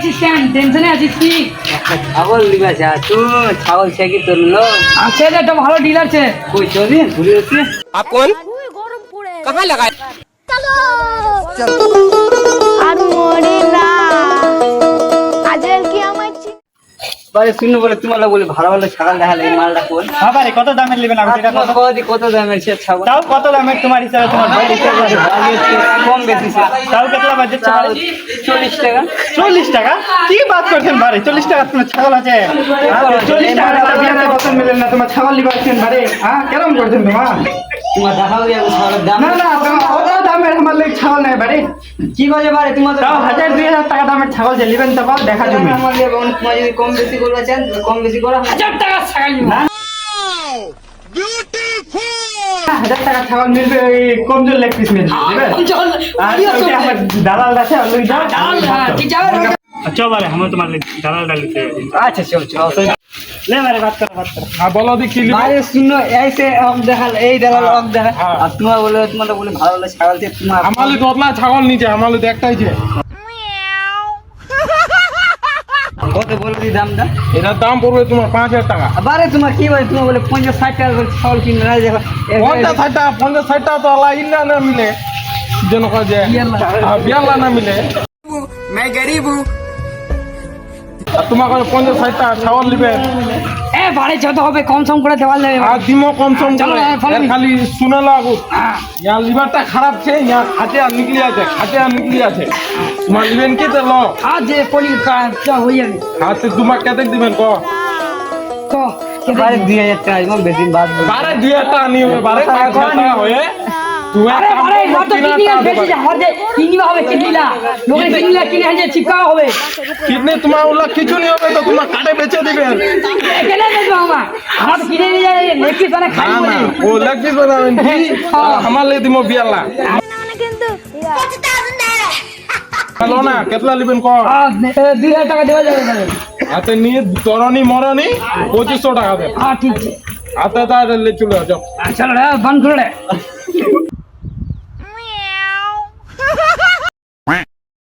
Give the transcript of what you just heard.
আছিস কেন? টেনশনে আছিস কি? একটা ছাগল নিবা যা তুই ছাগল ছেকি তোর লোক আছে রে, একটা ভালো ডিল আছে। কই চলি ঘুরে আসি आप कौन कहाँ लगा আর মরি না আজের কি আমার বারে শুনো বলে তোমার বলে ভালো ভালো ছাগল দেখালে এই মালটা কোন বাবারে কত দামের নেবেন আপনি এটা তোমার কত দামের সে ছাগল তাও কত দামের তোমার হিসাবে তোমার ভাই হিসাবে আছে? কম বেশি সে তাও কেতলা বাজেট ছাগল 40 টাকা 40 টাকা কি বাত করছেন বারে 40 টাকা তোমার ছাগল আছে 40 টাকা একটা বিয়াতে বসন মিলেন না তোমার ছাগল লিবাছেন বারে হ্যাঁ কেমন করছেন তোমার তোমার দেখাও দিয়ে ছাগলের দাম না না তোমার কত দামের আমার লাগে ছাগল নাই বারে কি বাজে বারে তোমার তাও 1000-2000 টাকা দামের ছাগল যে লিবেন তো বাপ দেখা যাবে আমার তোমার যদি কম বেশি করবে চান কম বেশি করা 1000 টাকা ছাগল নিব। না 1000 টাকা ছাগল মিলবে ওই কমজোর লেগ পিস মিলবে দিবেন চল, আর কি ওইটা আমার দালাল আছে আর লই দাও ঠিক যাবে। अच्छा बारे हम तुम्हारे दालाल डालते हैं আচ্ছা চল চল ले मेरे बात करो हाँ बोलो देखी बारे सुनो ऐसे अब देखा এই দেখাল अब দেখা আর তোমার বলে তোমার বলে ভালো ভালো ছাগল দিয়ে তোমার हमारे तोतला छागल नीचे हमारे देखताই যে কত বলে দি দামটা এটার দাম পড়বে তোমার 5000 টাকা বারে তোমার কি বলে তোমার বলে 50-60 টাকা করে ছাগল কিনবে না দেখো 50-60 টাকা তো আলা ইন্না না মিলে যেন কয় যে বিয়াল্লা না মিলে मैं गरीब हूँ আর তোমাকে 50-60 টাকা ছাগল নিবে এ বাড়ি যত হবে কম সম করে দেওয়া যাবে। আর দিমো কম সম চলো, করে follow me. এর খালি শুনে লাগো ইয়ার লিভারটা খারাপ ছে ইয়া খাটে আর নিকলি আছে তোমার লিবেন কি তো লো আর যে পলি হয়ে যাবে হাতে তোমার কেতে দিবেন ক তো বারে 2000 টাকা এবং বেশি বাদ বারে 2000 টাকা নিয়ে হবে বারে 5000 টাকা হয়ে তুই আরে বারে কত কিনি বেশি যা হর যে কিনিবা হবে কিনিলা লোকে কিনিলা কিনে যে চিপকা হবে কিডনি তোমার ওলা কিছু নিয়ে হবে তো তোমার কাটে বেচে দিবেন কেনে দেবো আমার তো কিনে নিয়ে যায় নেকি মানে খাই না বলে ও লাগবে বানাবেন কি আমার লে দিমো বিয়ালা কিন্তু হ্যালো না কেতলা লিবেন ক 2000 টাকা দেওয়া যাবে না। হাতে নিয়ে তরনি মরনি 2500 টাকা দেন হ্যাঁ ঠিক আছে হাতে তাহলে চলে যাও চলো রে বন্ধ করে